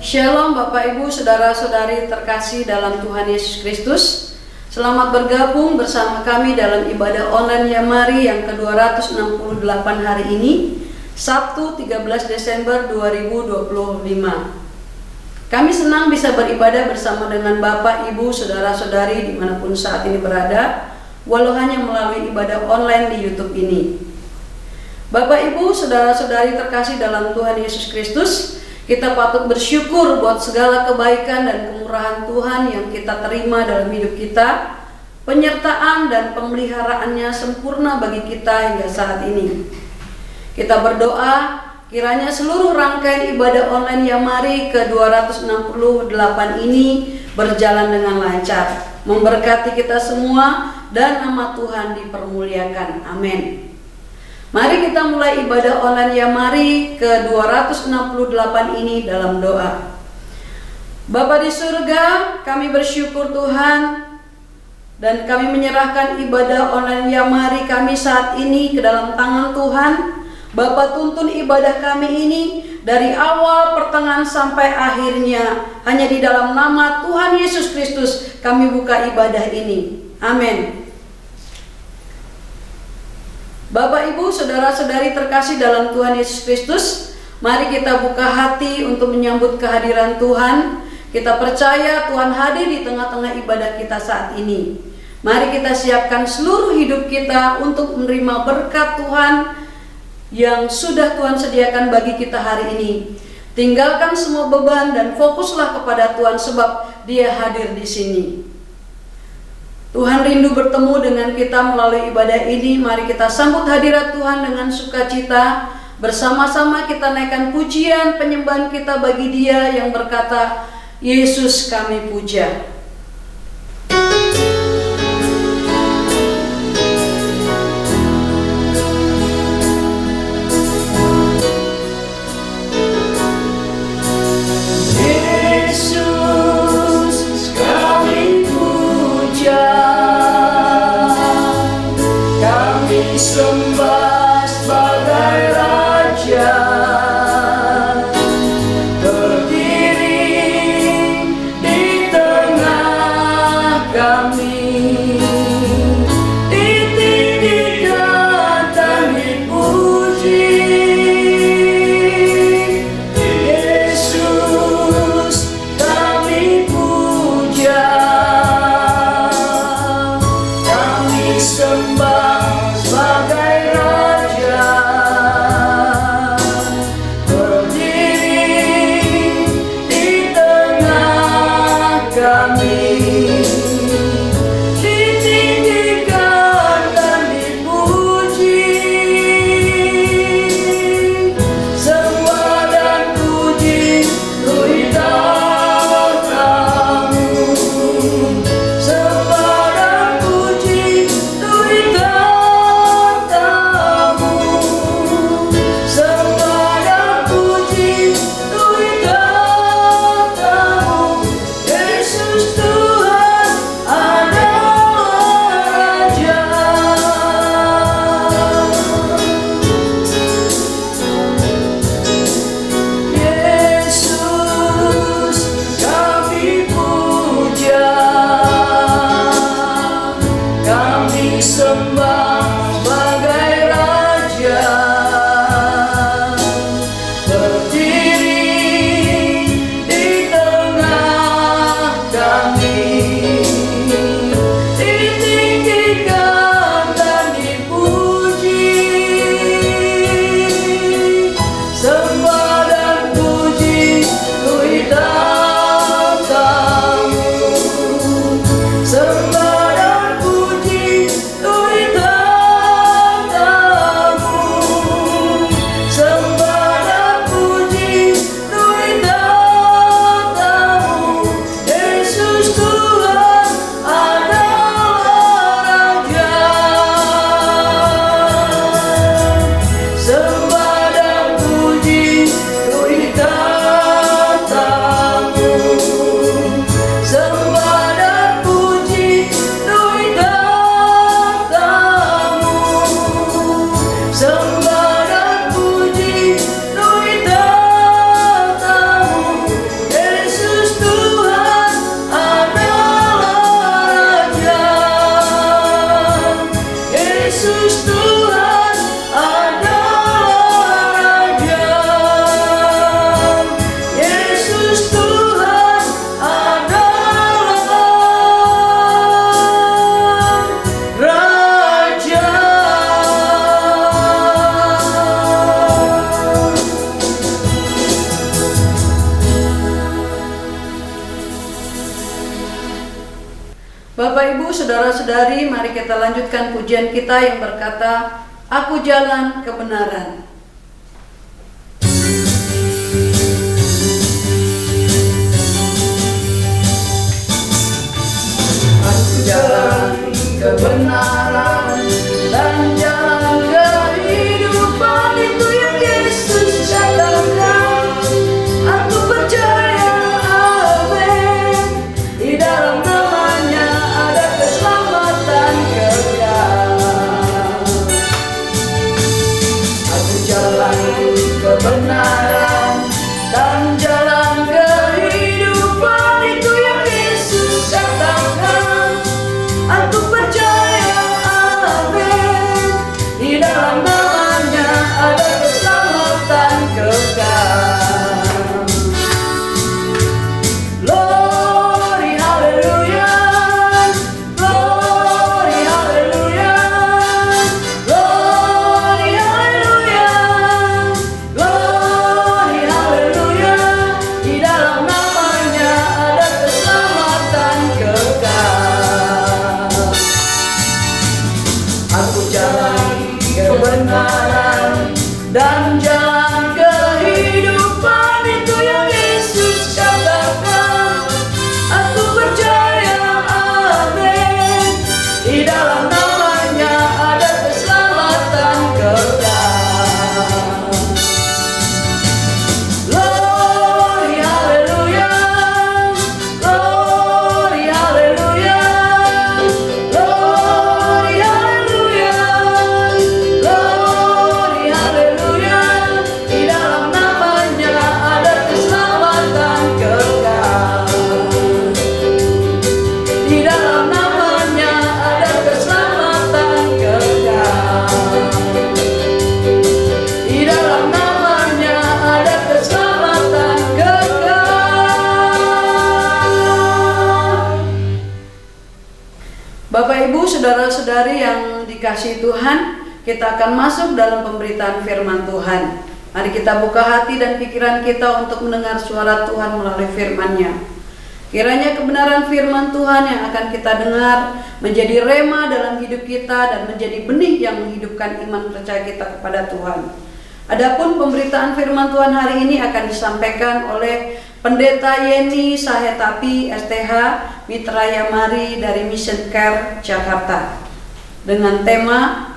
Shalom Bapak Ibu Saudara-saudari terkasih dalam Tuhan Yesus Kristus. Selamat bergabung bersama kami dalam ibadah online Yamari yang ke-268 hari ini, Sabtu 13 Desember 2025. Kami senang bisa beribadah bersama dengan Bapak, Ibu, Saudara-saudari dimanapun saat ini berada, walau hanya melalui ibadah online di YouTube ini. Bapak, Ibu, Saudara-saudari terkasih dalam Tuhan Yesus Kristus, kita patut bersyukur buat segala kebaikan dan kemurahan Tuhan yang kita terima dalam hidup kita. Penyertaan dan pemeliharaannya sempurna bagi kita hingga saat ini. Kita berdoa kiranya seluruh rangkaian ibadah online Yamari ke-268 ini berjalan dengan lancar, memberkati kita semua dan nama Tuhan dipermuliakan. Amin. Mari kita mulai ibadah online Yamari ke-268 ini dalam doa. Bapa di surga, kami bersyukur Tuhan, dan kami menyerahkan ibadah online Yamari kami saat ini ke dalam tangan Tuhan. Bapa, tuntun ibadah kami ini dari awal, pertengahan sampai akhirnya hanya di dalam nama Tuhan Yesus Kristus kami buka ibadah ini. Amin. Bapak, Ibu, Saudara-saudari terkasih dalam Tuhan Yesus Kristus, mari kita buka hati untuk menyambut kehadiran Tuhan. Kita percaya Tuhan hadir di tengah-tengah ibadah kita saat ini. Mari kita siapkan seluruh hidup kita untuk menerima berkat Tuhan yang sudah Tuhan sediakan bagi kita hari ini. Tinggalkan semua beban dan fokuslah kepada Tuhan sebab Dia hadir di sini. Tuhan rindu bertemu dengan kita melalui ibadah ini. Mari kita sambut hadirat Tuhan dengan sukacita. Bersama-sama kita naikkan pujian penyembahan kita bagi Dia yang berkata, Yesus kami puja. Sembah sebagai Raja, berdiri di tengah Bapak, Ibu, Saudara-saudari, mari kita lanjutkan pujian kita yang berkata, Aku jalan kebenaran. Aku jalan kebenaran dan jalan kehidupan, itu yang Yesus katakan. Aku percaya, amin, di dalam namanya ada keselamatan kekal. Aku jalan kebenaran dan jalan kehidupan, itu yang Yesus katakan. Aku percaya, amin, di dalam namanya ada keselamatan kekal. Glory, hallelujah, glory, hallelujah, glory, hallelujah, glory, hallelujah, di dalam namanya ada keselamatan kekal. Aku jalan kebenaran dan jalan kehidupan, itu yang Yesus katakan. Aku percaya, amin, di dalam namanya ada keselamatan kekal. Glory, hallelujah, glory, hallelujah, glory, hallelujah, glory, hallelujah, di dalam namanya ada keselamatan kekal. Di dalam namanya ada keselamatan kekal. Di dalam namanya ada keselamatan kekal. Bapak, Ibu, Saudara-saudari yang dikasihi Tuhan, kita akan masuk dalam pemberitaan firman Tuhan. Mari kita buka hati dan pikiran kita untuk mendengar suara Tuhan melalui firman-Nya. Kiranya kebenaran firman Tuhan yang akan kita dengar menjadi rema dalam hidup kita dan menjadi benih yang menghidupkan iman percaya kita kepada Tuhan. Adapun pemberitaan firman Tuhan hari ini akan disampaikan oleh Pendeta Yeni Sahetapi STH Mitra Yamari dari Mission Care Jakarta dengan tema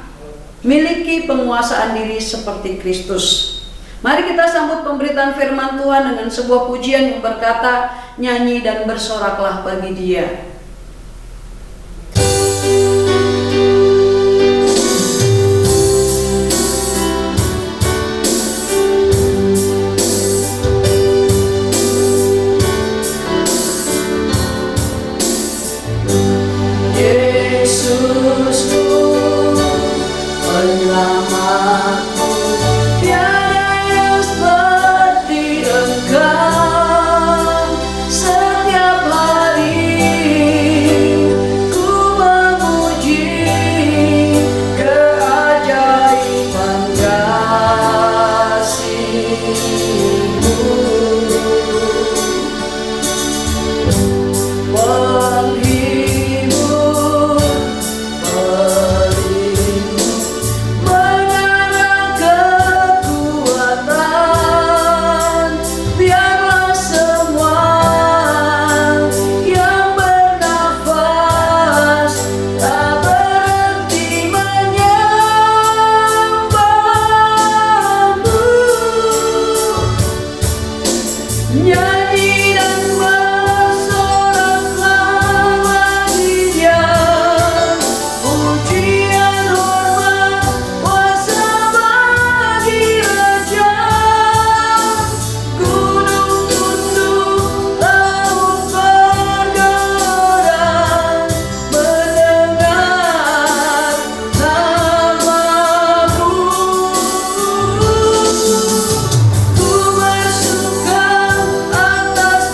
Miliki Penguasaan Diri Seperti Kristus. Mari kita sambut pemberitaan firman Tuhan dengan sebuah pujian yang berkata, nyanyi dan bersoraklah bagi Dia. Yesusku, penyelamatku, tiada yang seperti Engkau. Setiap hari ku memuji keajaiban kasih-Mu. Penghibur, pelindung, mengarah kekuatan, biarlah semua yang bernafas tak berhenti menyembah-Mu. Nyanyi dan bersoraklah bagi Dia, pujian, hormat, kuasa bagi Raja. Gunung tunduk, laut bergelora, mendengar nama-Mu. Ku bersuka atas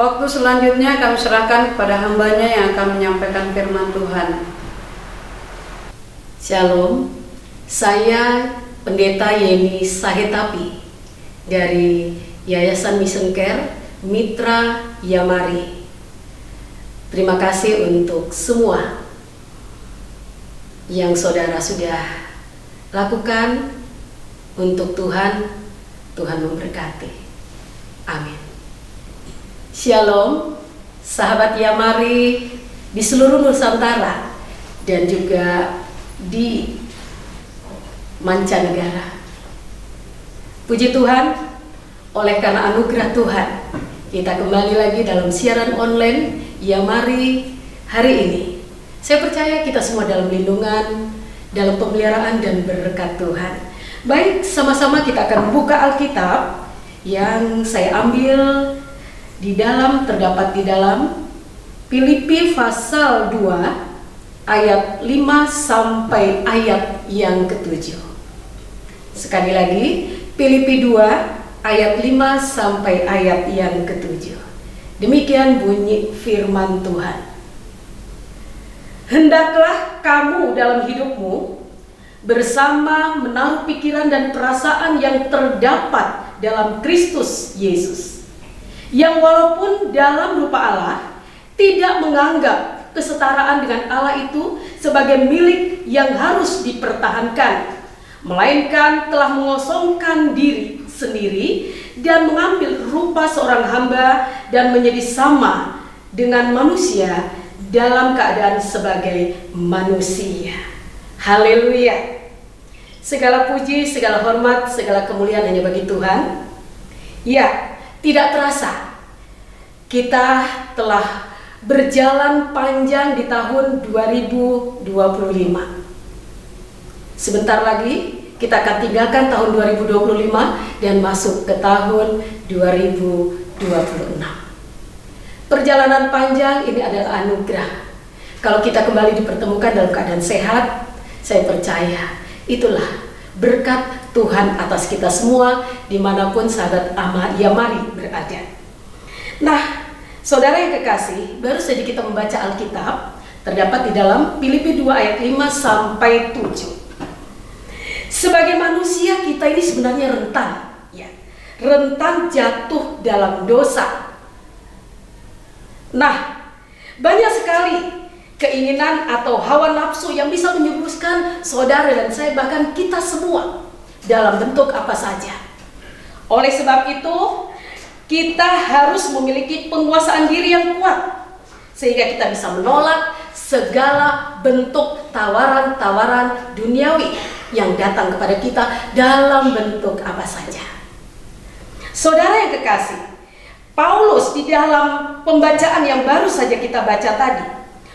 Waktu selanjutnya kami serahkan kepada hambanya yang akan menyampaikan firman Tuhan. Shalom, saya Pendeta Yeni Sahetapi dari Yayasan Mission Care Mitra Yamari. Terima kasih untuk semua yang saudara sudah lakukan untuk Tuhan. Tuhan memberkati. Amin. Shalom, sahabat Yamari di seluruh Nusantara dan juga di mancanegara. Puji Tuhan, oleh karena anugerah Tuhan, kita kembali lagi dalam siaran online Yamari hari ini. Saya percaya kita semua dalam lindungan, dalam pemeliharaan dan berkat Tuhan. Baik, sama-sama kita akan membuka Alkitab yang saya ambil terdapat di dalam Filipi pasal 2 ayat 5 sampai ayat yang ke-7. Sekali lagi, Filipi 2 ayat 5 sampai ayat yang ke-7. Demikian bunyi firman Tuhan. Hendaklah kamu dalam hidupmu bersama menaruh pikiran dan perasaan yang terdapat dalam Kristus Yesus, yang walaupun dalam rupa Allah tidak menganggap kesetaraan dengan Allah itu sebagai milik yang harus dipertahankan, melainkan telah mengosongkan diri sendiri dan mengambil rupa seorang hamba dan menjadi sama dengan manusia dalam keadaan sebagai manusia. Haleluya. Segala puji, segala hormat, segala kemuliaan hanya bagi Tuhan. Ya, tidak terasa kita telah berjalan panjang di tahun 2025. Sebentar lagi kita akan tinggalkan tahun 2025 dan masuk ke tahun 2026. Perjalanan panjang ini adalah anugerah. Kalau kita kembali dipertemukan dalam keadaan sehat, saya percaya itulah berkat Tuhan atas kita semua dimanapun sahabat Yamari berada. Nah, saudara yang kekasih, baru saja kita membaca Alkitab, terdapat di dalam Filipi 2 ayat 5 sampai 7. Sebagai manusia kita ini sebenarnya rentan, ya, rentan jatuh dalam dosa. Nah, banyak sekali keinginan atau hawa nafsu yang bisa menjerumuskan saudara dan saya, bahkan kita semua, dalam bentuk apa saja. Oleh sebab itu, kita harus memiliki penguasaan diri yang kuat sehingga kita bisa menolak segala bentuk tawaran-tawaran duniawi yang datang kepada kita dalam bentuk apa saja. Saudara yang kekasih, Paulus di dalam pembacaan yang baru saja kita baca tadi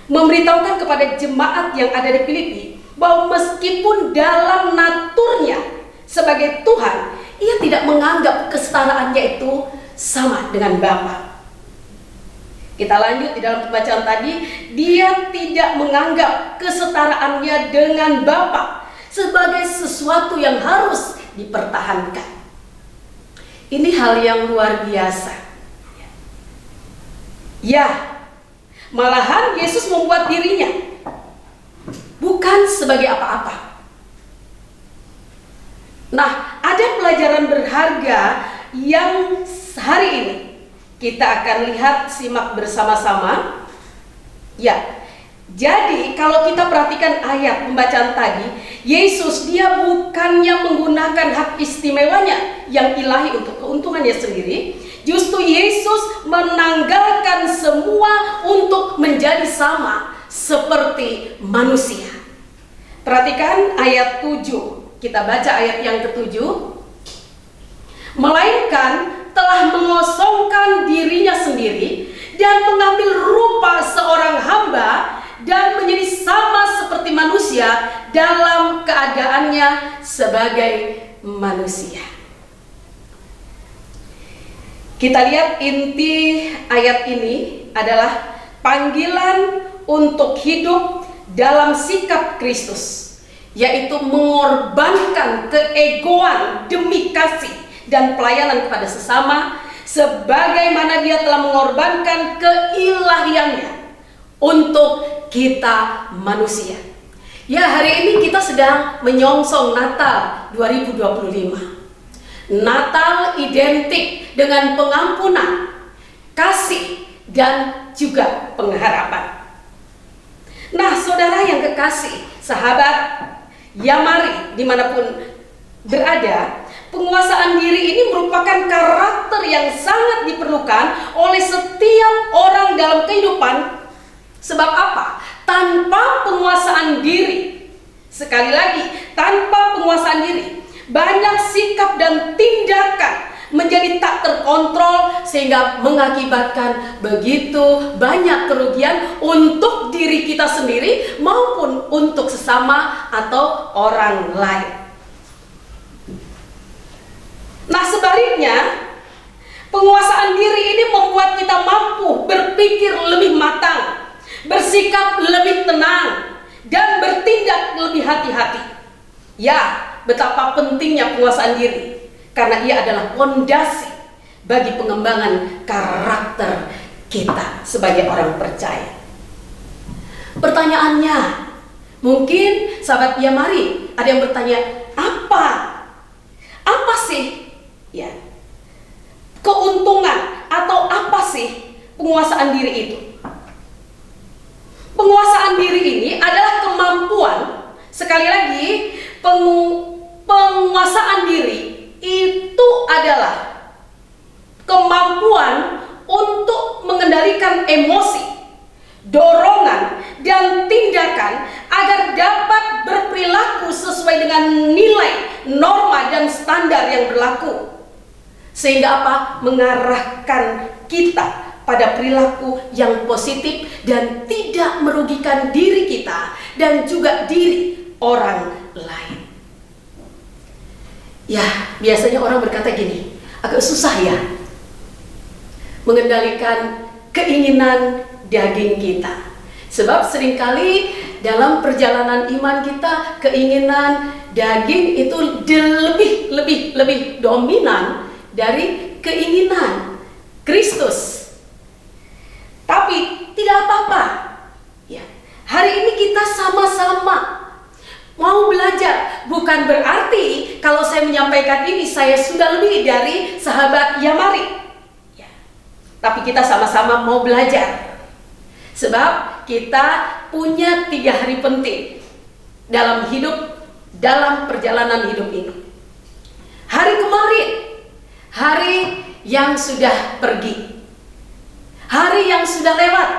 memberitahukan kepada jemaat yang ada di Filipi bahwa meskipun dalam naturnya sebagai Tuhan, ia tidak menganggap kesetaraannya itu sama dengan Bapa. Kita lanjut di dalam pembacaan tadi, dia tidak menganggap kesetaraannya dengan Bapa sebagai sesuatu yang harus dipertahankan. Ini hal yang luar biasa. Ya, malahan Yesus membuat dirinya bukan sebagai apa-apa. Nah, ada pelajaran berharga yang hari ini kita akan lihat, simak bersama-sama. Ya, jadi kalau kita perhatikan ayat pembacaan tadi, Yesus dia bukannya menggunakan hak istimewanya yang ilahi untuk keuntungannya sendiri. Justru Yesus menanggalkan semua untuk menjadi sama seperti manusia. Perhatikan ayat 7. Kita baca ayat yang ke-7. Melainkan telah mengosongkan dirinya sendiri dan mengambil rupa seorang hamba dan menjadi sama seperti manusia dalam keadaannya sebagai manusia. Kita lihat inti ayat ini adalah panggilan untuk hidup dalam sikap Kristus, yaitu mengorbankan keegoan demi kasih dan pelayanan kepada sesama, sebagaimana Dia telah mengorbankan keilahiannya untuk kita manusia. Ya, hari ini kita sedang menyongsong Natal 2025. Natal identik dengan pengampunan, kasih, dan juga pengharapan. Nah, saudara yang kekasih, sahabat Yamari, dimanapun berada, penguasaan diri ini merupakan karakter yang sangat diperlukan oleh setiap orang dalam kehidupan. Sebab apa? Tanpa penguasaan diri, sekali lagi, tanpa penguasaan diri, banyak sikap dan tindakan menjadi tak terkontrol sehingga mengakibatkan begitu banyak kerugian untuk diri kita sendiri maupun untuk sesama atau orang lain. Nah, sebaliknya, penguasaan diri ini membuat kita mampu berpikir lebih matang, bersikap lebih tenang, dan bertindak lebih hati-hati. Ya, betapa pentingnya penguasaan diri, karena ia adalah fondasi bagi pengembangan karakter kita sebagai orang percaya. Pertanyaannya, mungkin sahabat Yamari ada yang bertanya, apa sih ya keuntungan atau apa sih penguasaan diri itu? Penguasaan diri ini adalah kemampuan, sekali lagi, penguasaan diri itu adalah kemampuan untuk mengendalikan emosi, dorongan, dan tindakan agar dapat berperilaku sesuai dengan nilai, norma, dan standar yang berlaku. Sehingga apa? Mengarahkan kita pada perilaku yang positif dan tidak merugikan diri kita dan juga diri orang lain. Ya, biasanya orang berkata gini, agak susah ya mengendalikan keinginan daging kita. Sebab seringkali dalam perjalanan iman kita, keinginan daging itu lebih dominan dari keinginan Kristus. Tapi tidak apa-apa. Ya, hari ini kita sama-sama mau belajar. Bukan berarti kalau saya menyampaikan ini saya sudah lebih dari sahabat Yamari. Ya, tapi kita sama-sama mau belajar. Sebab kita punya 3 hari penting dalam hidup, dalam perjalanan hidup ini. Hari kemarin, hari yang sudah pergi, hari yang sudah lewat,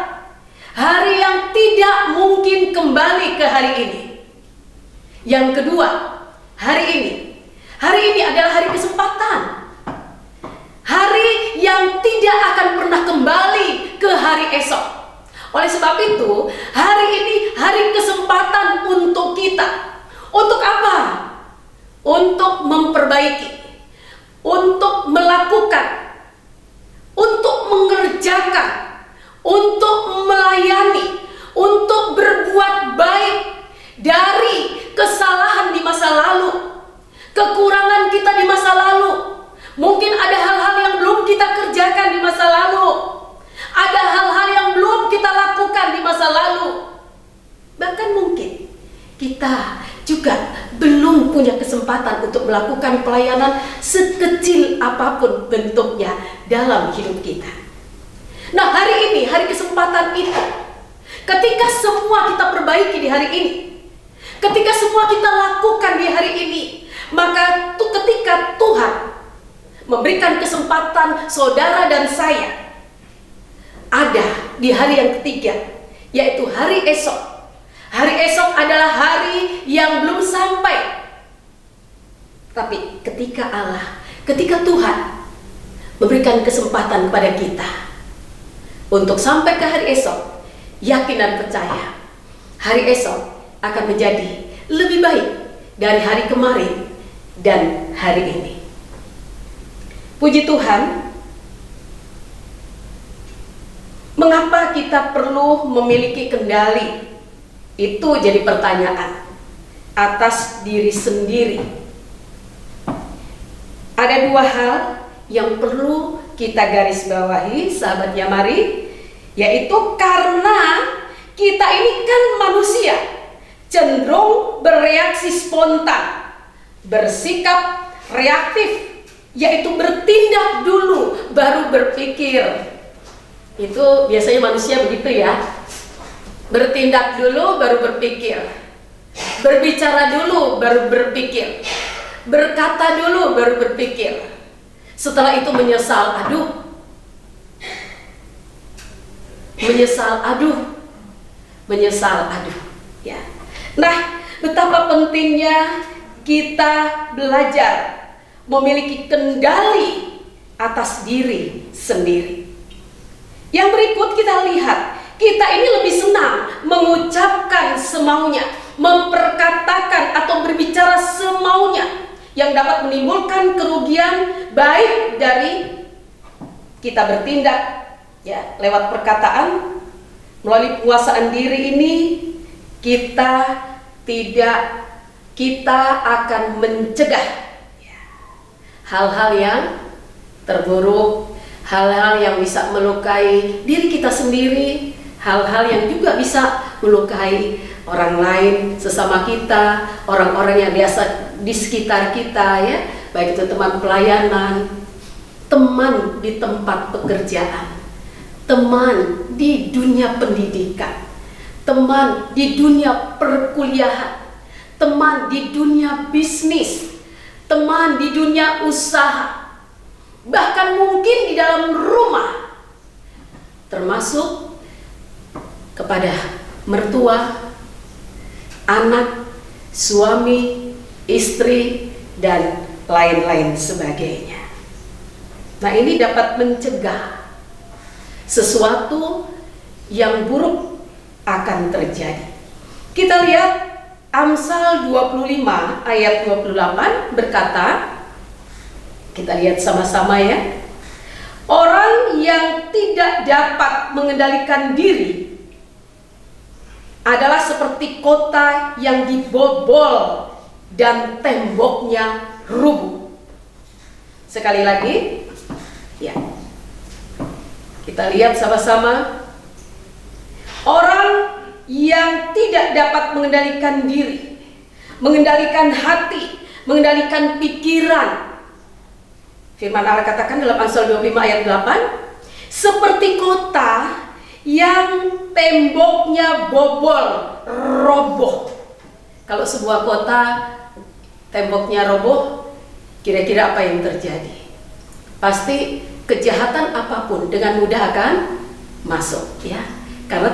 hari yang tidak mungkin kembali ke hari ini. Yang kedua, hari ini. Hari ini adalah hari kesempatan. Hari yang tidak akan pernah kembali ke hari esok. Oleh sebab itu, hari ini hari kesempatan untuk kita. Untuk apa? Untuk memperbaiki, untuk melakukan, untuk mengerjakan, untuk melayani, untuk berbuat baik dari kesalahan di masa lalu, kekurangan kita di masa lalu. Mungkin ada hal-hal yang belum kita kerjakan di masa lalu. Ada hal-hal yang belum kita lakukan di masa lalu. Bahkan mungkin kita juga belum punya kesempatan untuk melakukan pelayanan sekecil apapun bentuknya dalam hidup kita. Nah, hari ini, hari kesempatan itu, ketika semua kita perbaiki di hari ini, ketika semua kita lakukan di hari ini, maka ketika Tuhan memberikan kesempatan saudara dan saya ada di hari yang ketiga, yaitu hari esok. Hari esok adalah hari yang belum sampai. Tapi ketika Tuhan memberikan kesempatan kepada kita untuk sampai ke hari esok, yakin dan percaya, hari esok akan menjadi lebih baik dari hari kemarin dan hari ini. Puji Tuhan. Mengapa kita perlu memiliki kendali? Itu jadi pertanyaan atas diri sendiri. Ada 2 hal yang perlu kita garis bawahi, sahabat Yamari, yaitu karena kita ini kan manusia, cenderung bereaksi spontan, bersikap reaktif, yaitu bertindak dulu baru berpikir. Itu biasanya manusia begitu ya. Bertindak dulu baru berpikir. Berbicara dulu baru berpikir. Berkata dulu baru berpikir. Setelah itu menyesal, menyesal aduh ya. Nah, betapa pentingnya kita belajar memiliki kendali atas diri sendiri. Yang berikut kita lihat, kita ini lebih senang mengucapkan semaunya, memperkatakan atau berbicara semaunya yang dapat menimbulkan kerugian baik dari kita bertindak ya lewat perkataan. Melalui penguasaan diri ini kita akan mencegah hal-hal yang terburuk, hal-hal yang bisa melukai diri kita sendiri, hal-hal yang juga bisa melukai orang lain, sesama kita, orang-orang yang biasa di sekitar kita ya, baik itu teman pelayanan, teman di tempat pekerjaan, teman di dunia pendidikan, teman di dunia perkuliahan, teman di dunia bisnis, teman di dunia usaha, bahkan mungkin di dalam rumah, termasuk kepada mertua, anak, suami, istri, dan lain-lain sebagainya. Nah, ini dapat mencegah sesuatu yang buruk akan terjadi. Kita lihat Amsal 25 ayat 28 berkata, kita lihat sama-sama ya. Orang yang tidak dapat mengendalikan diri adalah seperti kota yang dibobol dan temboknya rubuh. Sekali lagi, ya. Kita lihat sama-sama. Orang yang tidak dapat mengendalikan diri, mengendalikan hati, mengendalikan pikiran. Firman Allah katakan dalam Amsal 25 ayat 8, seperti kota yang temboknya bobol, roboh. Kalau sebuah kota temboknya roboh, kira-kira apa yang terjadi? Pasti kejahatan apapun dengan mudah akan masuk ya. Karena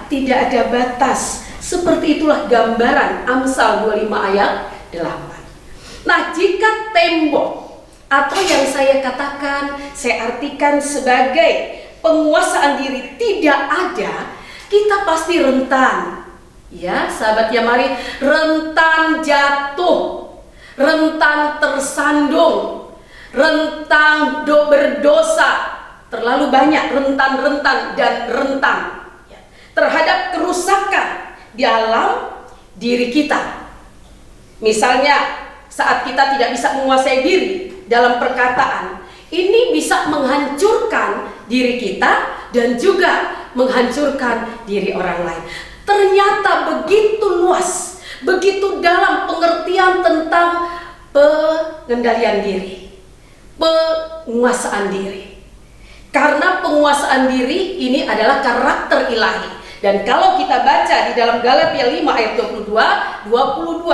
tidak ada batas. Seperti itulah gambaran Amsal 25 ayat 8. Nah, jika tembok atau yang saya katakan, saya artikan sebagai penguasaan diri tidak ada, kita pasti rentan. Ya, sahabat Yamari, rentan jatuh, rentan tersandung, rentan berdosa. Terlalu banyak rentan-rentan dan rentan ya, terhadap kerusakan dalam diri kita. Misalnya saat kita tidak bisa menguasai diri dalam perkataan, ini bisa menghancurkan diri kita dan juga menghancurkan diri orang lain. Ternyata begitu luas, begitu dalam pengertian tentang pengendalian diri, penguasaan diri. Karena penguasaan diri ini adalah karakter ilahi. Dan kalau kita baca di dalam Galatia 5 ayat 22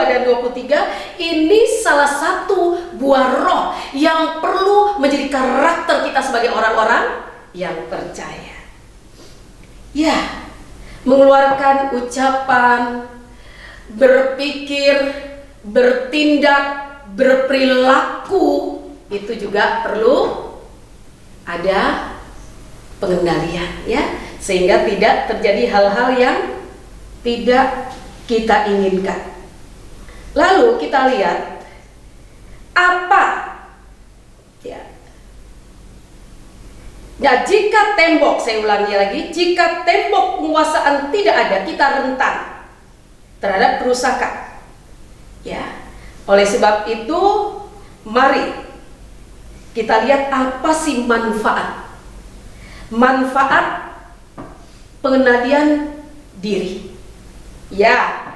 dan 23, ini salah satu buah roh yang perlu menjadi karakter kita sebagai orang-orang yang percaya. Ya, mengeluarkan ucapan, berpikir, bertindak, berperilaku, itu juga perlu ada pengendalian ya, sehingga tidak terjadi hal-hal yang tidak kita inginkan. Lalu kita lihat apa ya. Nah, jika tembok, saya ulangi lagi, jika tembok penguasaan tidak ada, kita rentan terhadap kerusakan. Ya. Oleh sebab itu, mari kita lihat apa sih manfaat pengendalian diri. Ya,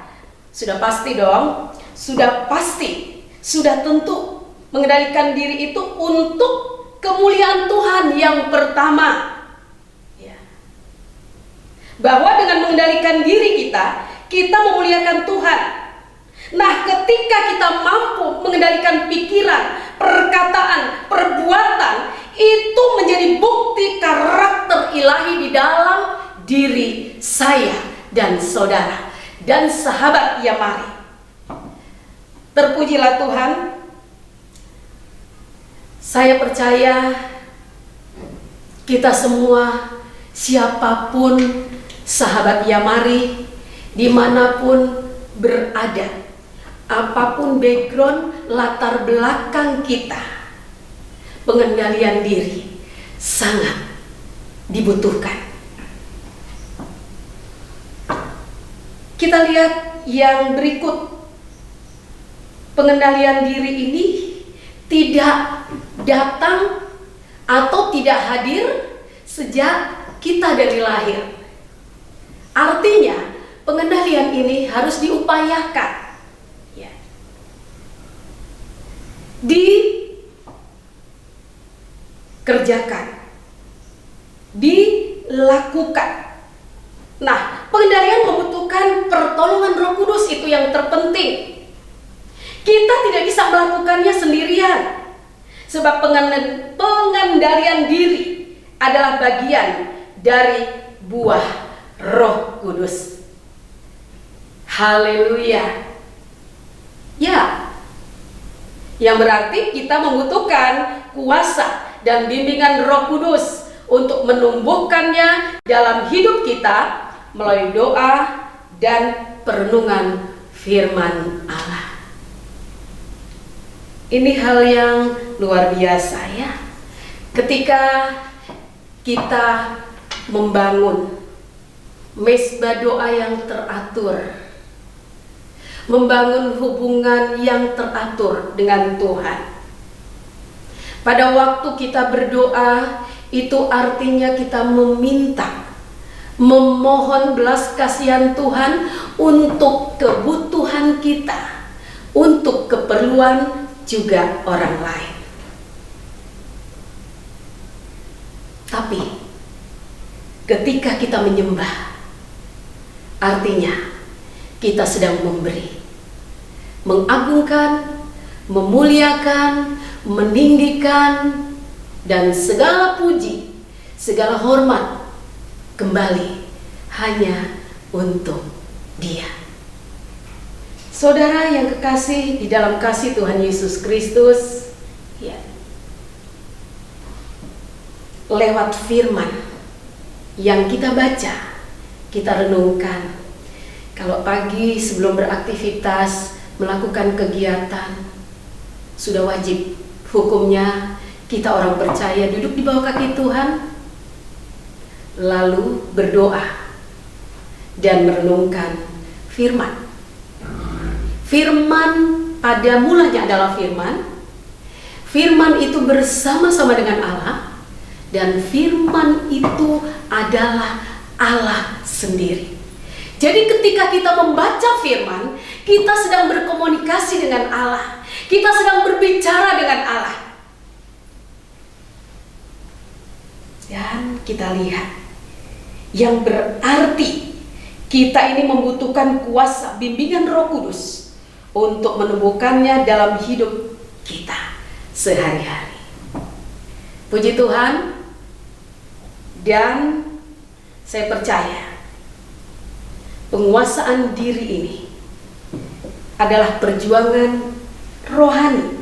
sudah pasti dong, sudah pasti, sudah tentu mengendalikan diri itu untuk kemuliaan Tuhan yang pertama. Ya. Bahwa dengan mengendalikan diri kita memuliakan Tuhan. Nah, ketika kita mampu mengendalikan pikiran, perkataan, perbuatan, itu menjadi bukti karakter ilahi di dalam diri saya dan saudara dan sahabat Yamari. Terpujilah Tuhan. Saya percaya kita semua, siapapun sahabat Yamari, dimanapun berada, apapun background, latar belakang kita, pengendalian diri sangat dibutuhkan. Kita lihat yang berikut. Pengendalian diri ini tidak datang atau tidak hadir sejak kita dari lahir. Artinya, pengendalian ini harus diupayakan. Ya. Dikerjakan, dilakukan. Nah, pengendalian membutuhkan pertolongan Roh Kudus, itu yang terpenting. Kita tidak bisa melakukannya sendirian, sebab pengendalian diri adalah bagian dari buah Roh Kudus. Haleluya. Ya, yang berarti kita membutuhkan kuasa dan bimbingan Roh Kudus untuk menumbuhkannya dalam hidup kita melalui doa dan perenungan firman Allah. Ini hal yang luar biasa ya. Ketika kita membangun mezbah doa yang teratur, membangun hubungan yang teratur dengan Tuhan. Pada waktu kita berdoa, itu artinya kita meminta, memohon belas kasihan Tuhan untuk kebutuhan kita, untuk keperluan juga orang lain. Tapi ketika kita menyembah, artinya kita sedang memberi, mengagungkan, memuliakan, meninggikan, dan segala puji, segala hormat kembali hanya untuk Dia. Saudara yang kekasih di dalam kasih Tuhan Yesus Kristus, ya, lewat firman yang kita baca, kita renungkan. Kalau pagi sebelum beraktivitas, melakukan kegiatan, sudah wajib hukumnya kita orang percaya duduk di bawah kaki Tuhan, lalu berdoa dan merenungkan firman. Firman pada mulanya adalah firman. Firman itu bersama-sama dengan Allah, dan firman itu adalah Allah sendiri. Jadi ketika kita membaca firman, kita sedang berkomunikasi dengan Allah. Kita sedang berbicara dengan Allah. Dan kita lihat, yang berarti kita ini membutuhkan kuasa bimbingan Roh Kudus untuk menumbuhkannya dalam hidup kita sehari-hari. Puji Tuhan. Dan saya percaya penguasaan diri ini adalah perjuangan rohani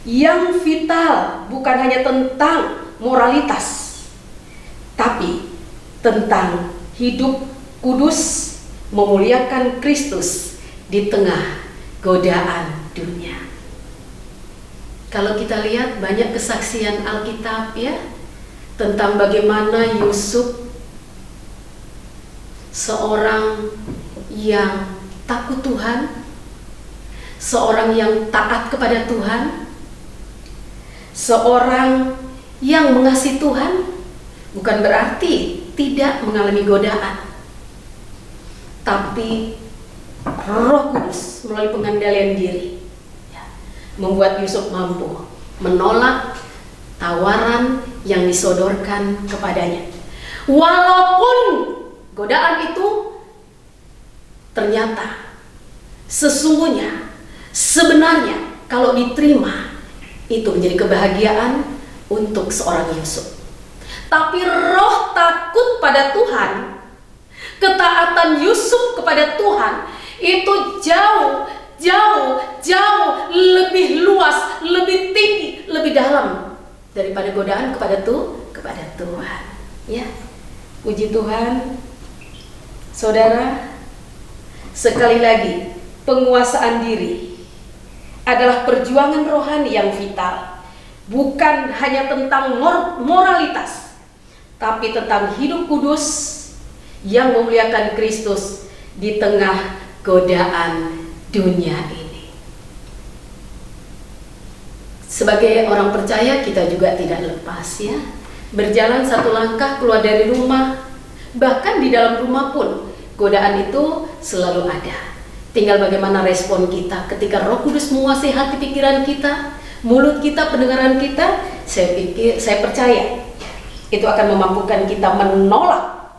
yang vital, bukan hanya tentang moralitas, tapi tentang hidup kudus, memuliakan Kristus di tengah godaan dunia. Kalau kita lihat banyak kesaksian Alkitab ya, tentang bagaimana Yusuf, seorang yang takut Tuhan, seorang yang taat kepada Tuhan, Seorang yang mengasihi Tuhan bukan berarti tidak mengalami godaan, tapi Roh Kudus melalui pengendalian diri membuat Yusuf mampu menolak tawaran yang disodorkan kepadanya. Walaupun godaan itu ternyata sesungguhnya, sebenarnya kalau diterima itu menjadi kebahagiaan untuk seorang Yusuf. Tapi roh takut pada Tuhan, ketaatan Yusuf kepada Tuhan itu jauh lebih luas, lebih tinggi, lebih dalam daripada godaan kepada Tuhan. Ya, puji Tuhan, saudara. Sekali lagi, penguasaan diri adalah perjuangan rohani yang vital, bukan hanya tentang moralitas, tapi tentang hidup kudus yang memuliakan Kristus di tengah godaan dunia ini. Sebagai orang percaya, kita juga tidak lepas ya, berjalan satu langkah keluar dari rumah, bahkan di dalam rumah pun godaan itu selalu ada. Tinggal bagaimana respon kita ketika Roh Kudus menguasai hati pikiran kita, mulut kita, pendengaran kita. Saya percaya itu akan memampukan kita menolak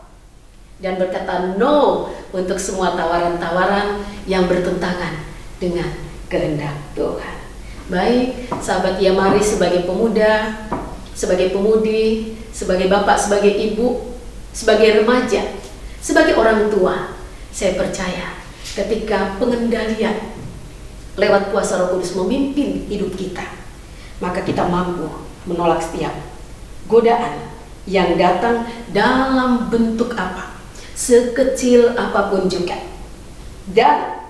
dan berkata no untuk semua tawaran-tawaran yang bertentangan dengan kehendak Tuhan. Baik, sahabat Yamari, sebagai pemuda, sebagai pemudi, sebagai bapak, sebagai ibu, sebagai remaja, sebagai orang tua, saya percaya ketika pengendalian lewat kuasa Roh Kudus memimpin hidup kita, maka kita mampu menolak setiap godaan yang datang dalam bentuk apa, sekecil apapun juga. Dan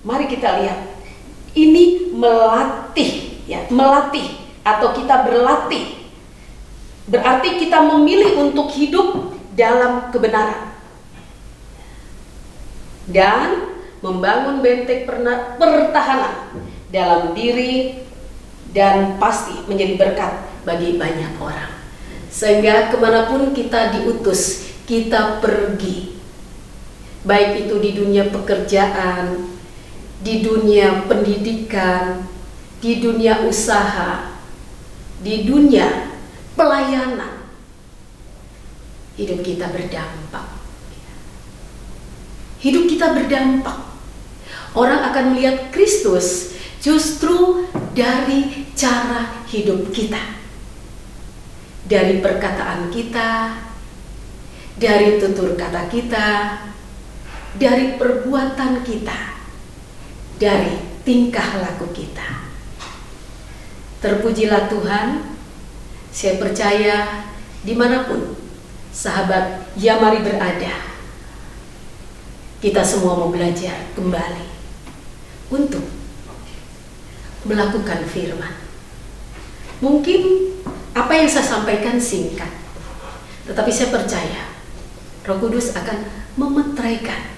mari kita lihat, ini melatih atau kita berlatih, berarti kita memilih untuk hidup dalam kebenaran dan membangun benteng pertahanan dalam diri, dan pasti menjadi berkat bagi banyak orang. Sehingga kemanapun kita diutus, kita pergi, baik itu di dunia pekerjaan, di dunia pendidikan, di dunia usaha, di dunia pelayanan, hidup kita berdampak. Hidup kita berdampak. Orang akan melihat Kristus justru dari cara hidup kita, dari perkataan kita, dari tutur kata kita, dari perbuatan kita, dari tingkah laku kita. Terpujilah Tuhan. Saya percaya dimanapun sahabat Yamari berada, kita semua mau belajar kembali untuk melakukan firman. Mungkin apa yang saya sampaikan singkat, tetapi saya percaya Roh Kudus akan memetraikan,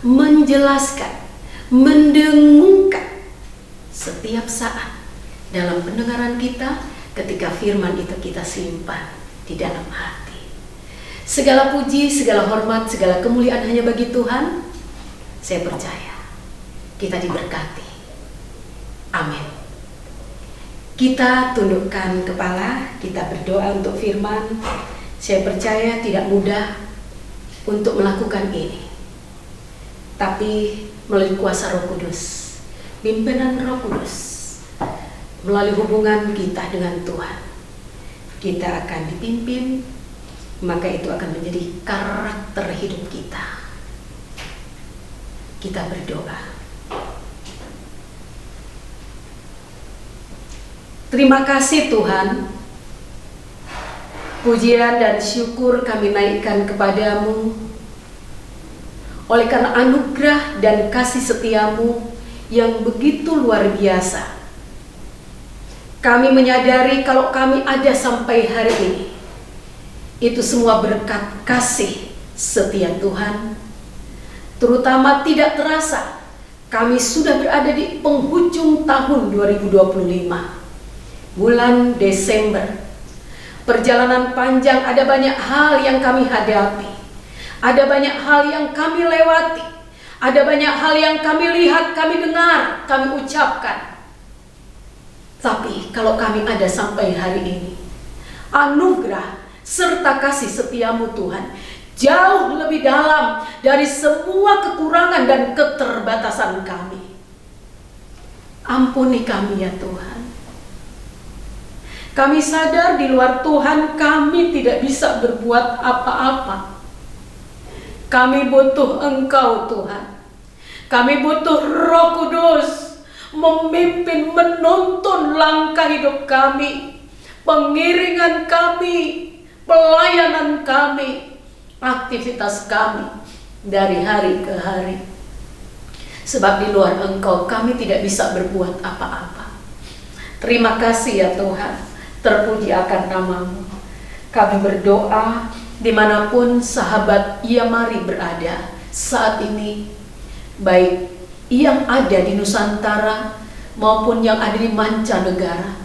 menjelaskan, mendengungkan setiap saat dalam pendengaran kita ketika firman itu kita simpan di dalam hati. Segala puji, segala hormat, segala kemuliaan hanya bagi Tuhan. Saya percaya kita diberkati. Amin. Kita tundukkan kepala, kita berdoa untuk firman. Saya percaya tidak mudah untuk melakukan ini, tapi melalui kuasa Roh Kudus, pimpinan Roh Kudus, melalui hubungan kita dengan Tuhan, kita akan dipimpin, maka itu akan menjadi karakter hidup kita. Kita berdoa. Terima kasih Tuhan, pujian dan syukur kami naikkan kepadamu oleh karena anugerah dan kasih setiamu yang begitu luar biasa. Kami menyadari kalau kami ada sampai hari ini, itu semua berkat kasih setia Tuhan. Terutama tidak terasa kami sudah berada di penghujung tahun 2025. bulan Desember. Perjalanan panjang, ada banyak hal yang kami hadapi. Ada banyak hal yang kami lewati. Ada banyak hal yang kami lihat, kami dengar, kami ucapkan. Tapi kalau kami ada sampai hari ini, anugerah serta kasih setiamu Tuhan jauh lebih dalam dari semua kekurangan dan keterbatasan kami. Ampuni kami ya Tuhan. Kami sadar di luar Tuhan kami tidak bisa berbuat apa-apa. Kami butuh Engkau Tuhan. Kami butuh Roh Kudus memimpin, menuntun langkah hidup kami, pengiringan kami, pelayanan kami, aktivitas kami dari hari ke hari. Sebab di luar Engkau kami tidak bisa berbuat apa-apa. Terima kasih ya Tuhan, terpuji akan nama-Mu. Kami berdoa dimanapun sahabat Yamari berada saat ini, baik yang ada di Nusantara maupun yang ada di mancanegara,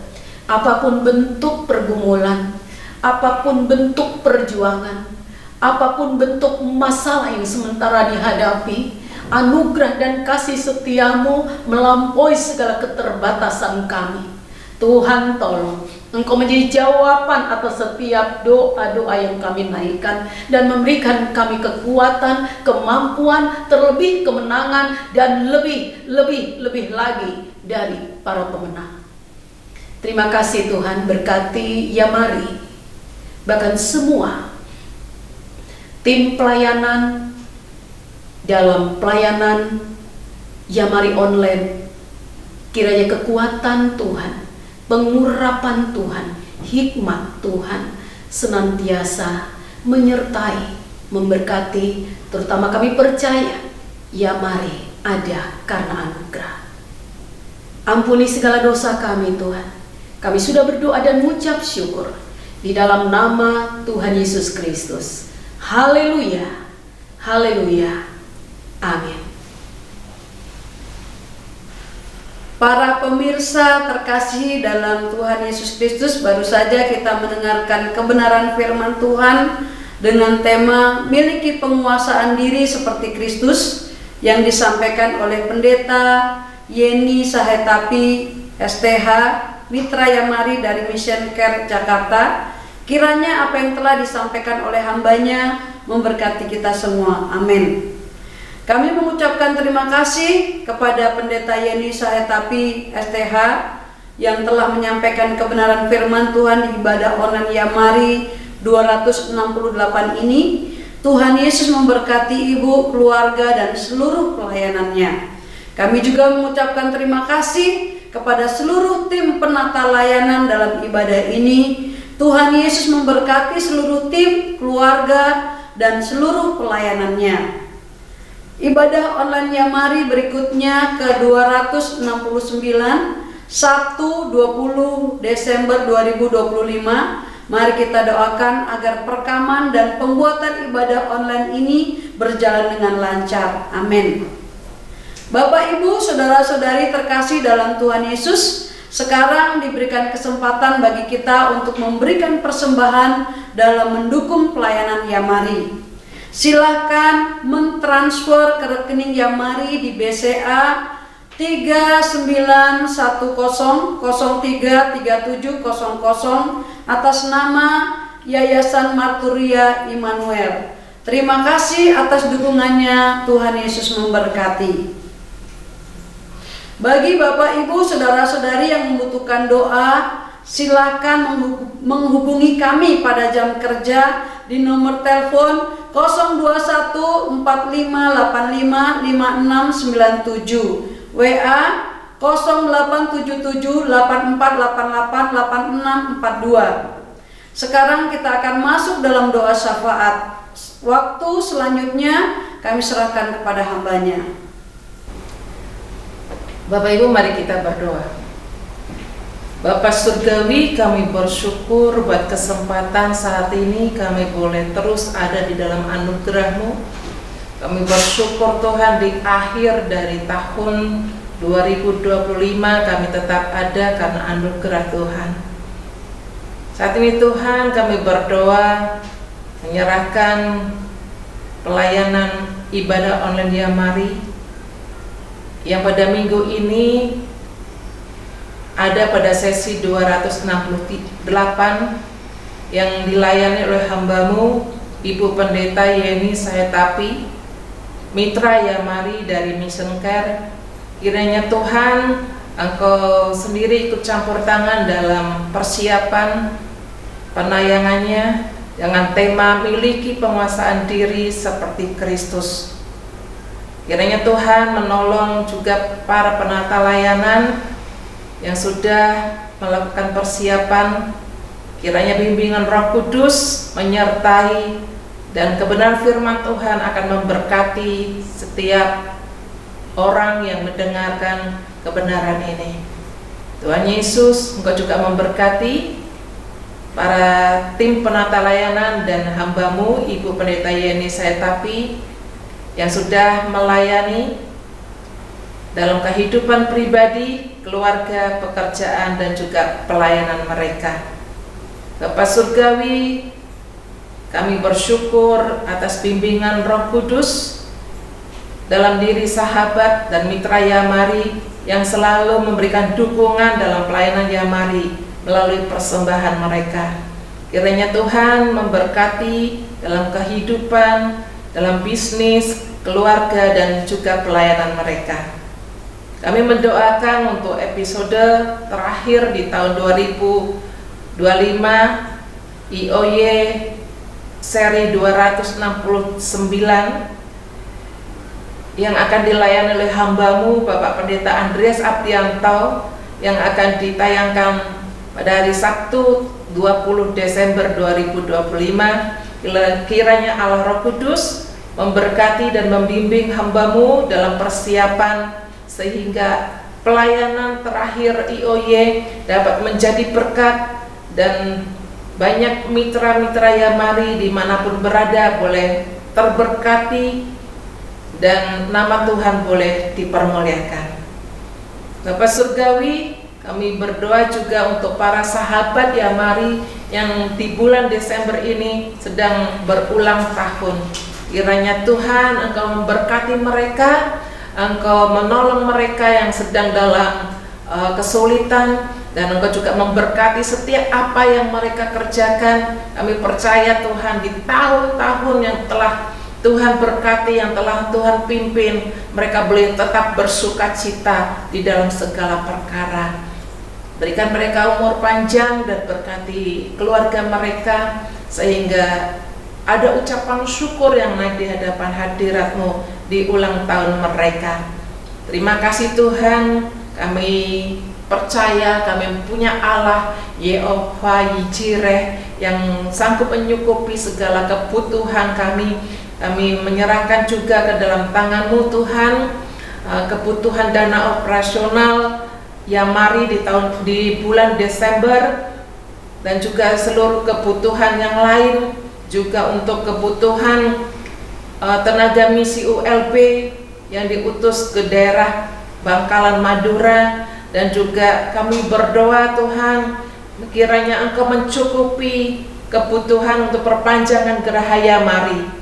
apapun bentuk pergumulan, apapun bentuk perjuangan, apapun bentuk masalah yang sementara dihadapi, anugerah dan kasih setiamu melampaui segala keterbatasan kami. Tuhan tolong Engkau menjadi jawaban atas setiap doa-doa yang kami naikkan dan memberikan kami kekuatan, kemampuan, terlebih kemenangan dan lebih lagi dari para pemenang. Terima kasih Tuhan, berkati Yamari, bahkan semua tim pelayanan dalam pelayanan Yamari online. Kiranya kekuatan Tuhan, pengurapan Tuhan, hikmat Tuhan senantiasa menyertai, memberkati, terutama kami percaya Yamari ada karena anugerah. Ampuni segala dosa kami Tuhan. Kami sudah berdoa dan mengucap syukur di dalam nama Tuhan Yesus Kristus. Haleluya, haleluya, amin. Para pemirsa terkasih dalam Tuhan Yesus Kristus, baru saja kita mendengarkan kebenaran firman Tuhan dengan tema miliki penguasaan diri seperti Kristus yang disampaikan oleh Pendeta Yeni Sahetapi STH Mitra Yamari dari Mission Care Jakarta. Kiranya apa yang telah disampaikan oleh hambanya memberkati kita semua. Amin. Kami mengucapkan terima kasih kepada Pendeta Yeni Sahetapi STH yang telah menyampaikan kebenaran firman Tuhan di ibadah online Yamari 268 ini. Tuhan Yesus memberkati ibu, keluarga, dan seluruh pelayanannya. Kami juga mengucapkan terima kasih kepada seluruh tim penata layanan dalam ibadah ini. Tuhan Yesus memberkati seluruh tim, keluarga, dan seluruh pelayanannya. Ibadah online Yamari berikutnya ke-269 Sabtu 20 Desember 2025. Mari kita doakan agar perekaman dan pembuatan ibadah online ini berjalan dengan lancar. Amin. Bapak, Ibu, saudara-saudari terkasih dalam Tuhan Yesus, sekarang diberikan kesempatan bagi kita untuk memberikan persembahan dalam mendukung pelayanan Yamari. Silahkan mentransfer ke rekening Yamari di BCA 3910033700 atas nama Yayasan Marturia Immanuel. Terima kasih atas dukungannya. Tuhan Yesus memberkati. Bagi Bapak, Ibu, saudara-saudari yang membutuhkan doa, silakan menghubungi kami pada jam kerja di nomor telepon 02145855697, WA 087784888642. Sekarang kita akan masuk dalam doa syafaat. Waktu selanjutnya kami serahkan kepada hambanya. Bapak Ibu, mari kita berdoa. Bapak Surgawi, kami bersyukur buat kesempatan saat ini kami boleh terus ada di dalam anugerah-Mu. Kami bersyukur Tuhan di akhir dari tahun 2025 kami tetap ada karena anugerah Tuhan. Saat ini Tuhan, kami berdoa menyerahkan pelayanan ibadah online Yamari yang pada minggu ini ada pada sesi 268 yang dilayani oleh hambamu Ibu Pendeta Yeni Sayetapi, Mitra Yamari dari Mission Care. Kiranya Tuhan, Engkau sendiri ikut campur tangan dalam persiapan penayangannya dengan tema miliki penguasaan diri seperti Kristus. Kiranya Tuhan menolong juga para penata layanan yang sudah melakukan persiapan. Kiranya bimbingan Roh Kudus menyertai dan kebenaran firman Tuhan akan memberkati setiap orang yang mendengarkan kebenaran ini. Tuhan Yesus, Engkau juga memberkati para tim penata layanan dan hambamu Ibu Pendeta Yeni Sayetapi yang sudah melayani dalam kehidupan pribadi, keluarga, pekerjaan, dan juga pelayanan mereka. Bapa Surgawi, kami bersyukur atas bimbingan Roh Kudus dalam diri sahabat dan mitra Yamari yang selalu memberikan dukungan dalam pelayanan Yamari melalui persembahan mereka. Kiranya Tuhan memberkati dalam kehidupan, dalam bisnis, keluarga, dan juga pelayanan mereka. Kami mendoakan untuk episode terakhir di tahun 2025 IOY seri 269 yang akan dilayani oleh hambamu Bapak Pendeta Andreas Abdianto yang akan ditayangkan pada hari Sabtu 20 Desember 2025. Kiranya Allah Roh Kudus memberkati dan membimbing hambamu dalam persiapan sehingga pelayanan terakhir IOY dapat menjadi berkat dan banyak mitra-mitra Yamari dimanapun berada boleh terberkati dan nama Tuhan boleh dipermuliakan. Bapak Surgawi, kami berdoa juga untuk para sahabat Yamari yang di bulan Desember ini sedang berulang tahun. Kiranya Tuhan Engkau memberkati mereka, Engkau menolong mereka yang sedang dalam kesulitan, dan Engkau juga memberkati setiap apa yang mereka kerjakan. Kami percaya Tuhan di tahun-tahun yang telah Tuhan berkati, yang telah Tuhan pimpin, mereka boleh tetap bersuka cita di dalam segala perkara. Berikan mereka umur panjang dan berkati keluarga mereka sehingga ada ucapan syukur yang naik di hadapan hadirat-Mu di ulang tahun mereka. Terima kasih Tuhan, kami percaya kami punya Allah Yehova Yijireh yang sanggup menyukupi segala kebutuhan kami. Kami menyerahkan juga ke dalam tangan-Mu Tuhan kebutuhan dana operasional Yamari di bulan Desember, dan juga seluruh kebutuhan yang lain, juga untuk kebutuhan tenaga misi ULB yang diutus ke daerah Bangkalan Madura. Dan juga kami berdoa Tuhan, kiranya Engkau mencukupi kebutuhan untuk perpanjangan Geraha Yamari.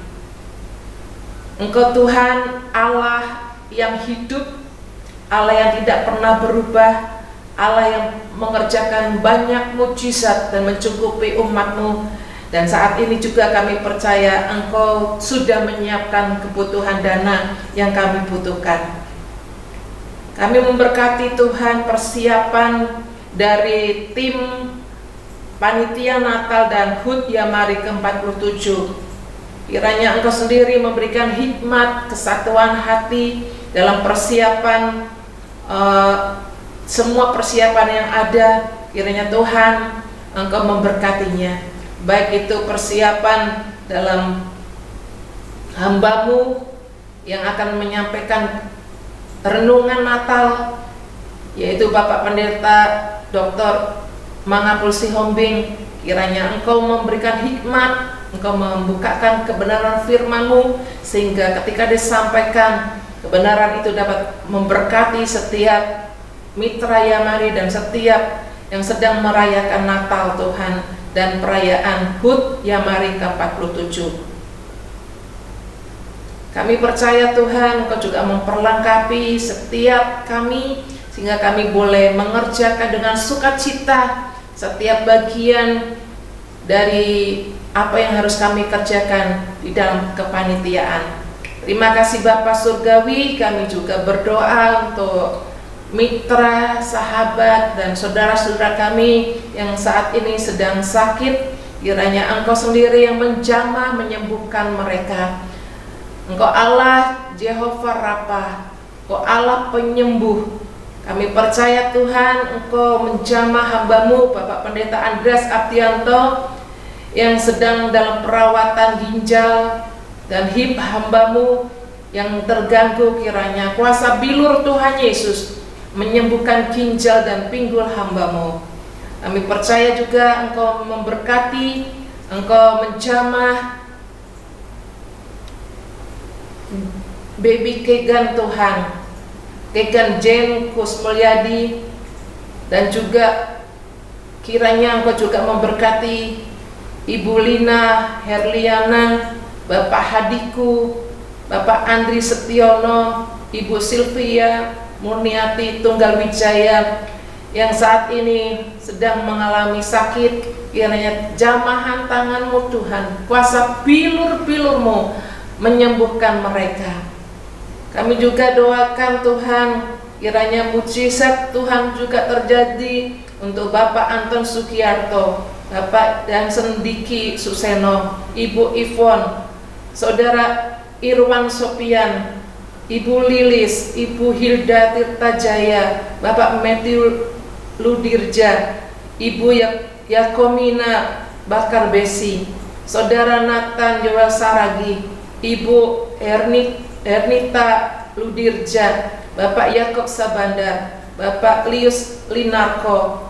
Engkau Tuhan Allah yang hidup, Allah yang tidak pernah berubah, Allah yang mengerjakan banyak mujizat dan mencukupi umat-Mu. Dan saat ini juga kami percaya Engkau sudah menyiapkan kebutuhan dana yang kami butuhkan. Kami memberkati Tuhan persiapan dari tim Panitia Natal dan HUT Yamari ke-47. Kiranya Engkau sendiri memberikan hikmat, kesatuan hati dalam persiapan semua persiapan yang ada. Kiranya Tuhan Engkau memberkatinya, baik itu persiapan dalam hamba-Mu yang akan menyampaikan renungan Natal, yaitu Bapak Pendeta Dr. Mangapul Sihombing. Kiranya Engkau memberikan hikmat, Engkau membukakan kebenaran firman-Mu sehingga ketika disampaikan kebenaran itu dapat memberkati setiap mitra Yamari dan setiap yang sedang merayakan Natal Tuhan dan perayaan HUT Yamari ke-47. Kami percaya Tuhan Engkau juga memperlengkapi setiap kami sehingga kami boleh mengerjakan dengan sukacita setiap bagian dari apa yang harus kami kerjakan di dalam kepanitiaan. Terima kasih Bapa Surgawi, kami juga berdoa untuk mitra, sahabat, dan saudara-saudara kami yang saat ini sedang sakit. Kiranya Engkau sendiri yang menjamah menyembuhkan mereka. Engkau Allah Jehovah Rafa, Engkau Allah penyembuh. Kami percaya Tuhan Engkau menjamah hamba-Mu Bapak Pendeta Andreas Abdianto yang sedang dalam perawatan ginjal dan hip hamba-Mu yang terganggu. Kiranya kuasa bilur Tuhan Yesus menyembuhkan ginjal dan pinggul hamba-Mu. Kami percaya juga Engkau memberkati, Engkau menjamah baby Kegan Tuhan, Kegan Jen Kusmulyadi, dan juga kiranya Engkau juga memberkati Ibu Lina Herliana, Bapak Hadiku, Bapak Andri Setiono, Ibu Silvia Murniati Tunggal Wijaya yang saat ini sedang mengalami sakit. Kiranya jamahan tangan-Mu Tuhan, kuasa bilur-bilur-Mu menyembuhkan mereka. Kami juga doakan Tuhan kiranya mujizat Tuhan juga terjadi untuk Bapak Anton Sugiarto, Bapak dan Sendiki Suseno, Ibu Ivon, Saudara Irwan Sopian, Ibu Lilis, Ibu Hilda Tirtajaya, Bapak Matthew Ludirja, Ibu Yakomina Bakar Besi, Saudara Nathan Joel Saragi, Ibu Ernita Ludirja, Bapak Yakob Sabanda, Bapak Lius Linarko,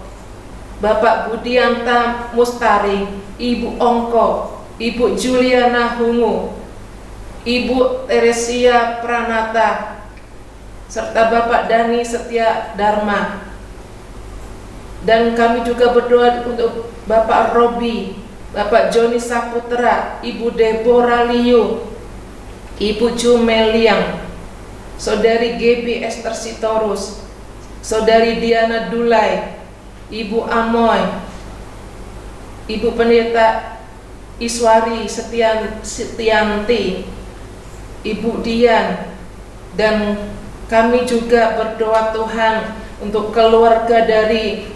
Bapak Budianta Mustari, Ibu Ongko, Ibu Juliana Hungu, Ibu Teresia Pranata, serta Bapak Dani Setia Dharma. Dan kami juga berdoa untuk Bapak Robi, Bapak Joni Saputra, Ibu Deborah Liu, Ibu Jumeliang, Saudari Gebi Esther Sitorus, Saudari Diana Dulai, Ibu Amoy, Ibu Pendeta Iswari Setianti, Ibu Dian, dan kami juga berdoa Tuhan untuk keluarga dari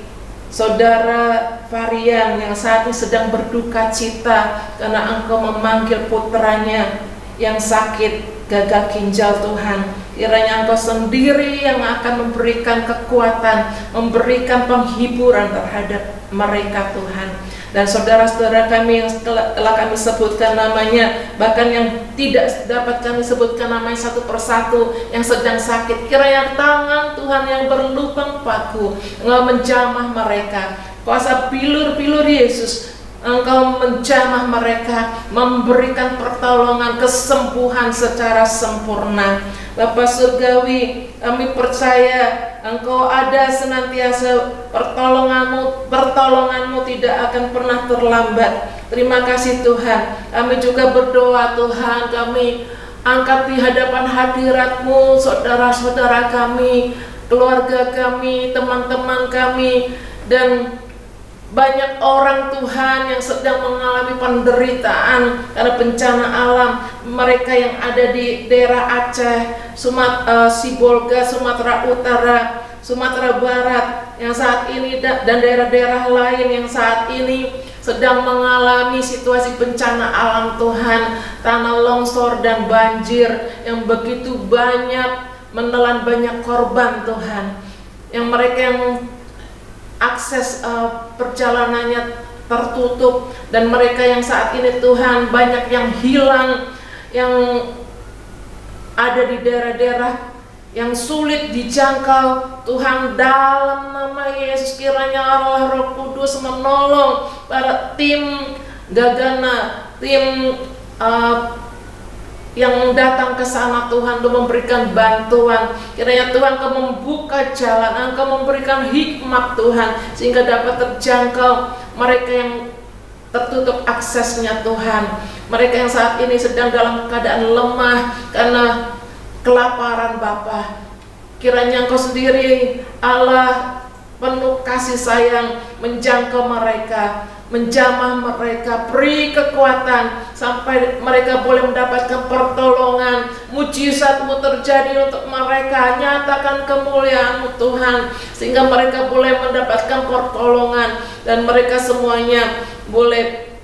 Saudara Varian yang saat ini sedang berduka cita karena Engkau memanggil putranya yang sakit gagal ginjal Tuhan. Kiranya Engkau sendiri yang akan memberikan kekuatan, memberikan penghiburan terhadap mereka Tuhan. Dan saudara-saudara kami yang telah kami sebutkan namanya, bahkan yang tidak dapat kami sebutkan namanya satu persatu yang sedang sakit, kiranya tangan Tuhan yang berlubang paku Engkau menjamah mereka. Kuasa bilur-bilur Yesus Engkau menjamah mereka, memberikan pertolongan, kesembuhan secara sempurna. Bapa Surgawi, kami percaya Engkau ada senantiasa, pertolonganmu tidak akan pernah terlambat. Terima kasih Tuhan. Kami juga berdoa Tuhan, kami angkat di hadapan hadirat-Mu saudara-saudara kami, keluarga kami, teman-teman kami, dan banyak orang Tuhan yang sedang mengalami penderitaan karena bencana alam. Mereka yang ada di daerah Aceh, Sibolga, Sumatera Utara, Sumatera Barat yang saat ini, dan daerah-daerah lain yang saat ini sedang mengalami situasi bencana alam Tuhan, tanah longsor dan banjir yang begitu banyak menelan banyak korban Tuhan, yang mereka yang akses perjalanannya tertutup, dan mereka yang saat ini Tuhan banyak yang hilang, yang ada di daerah-daerah yang sulit dijangkau. Tuhan, dalam nama Yesus kiranya Allah Roh Kudus menolong para tim Gagana, tim yang datang ke sana Tuhan untuk memberikan bantuan. Kiranya Tuhan Engkau membuka jalan, Engkau memberikan hikmat Tuhan, sehingga dapat terjangkau mereka yang tertutup aksesnya Tuhan. Mereka yang saat ini sedang dalam keadaan lemah karena kelaparan Bapa. Kiranya Engkau sendiri Allah penuh kasih sayang menjangkau mereka, menjamah mereka, beri kekuatan sampai mereka boleh mendapatkan pertolongan. Mujizat-Mu terjadi untuk mereka, nyatakan kemuliaan-Mu Tuhan, sehingga mereka boleh mendapatkan pertolongan dan mereka semuanya boleh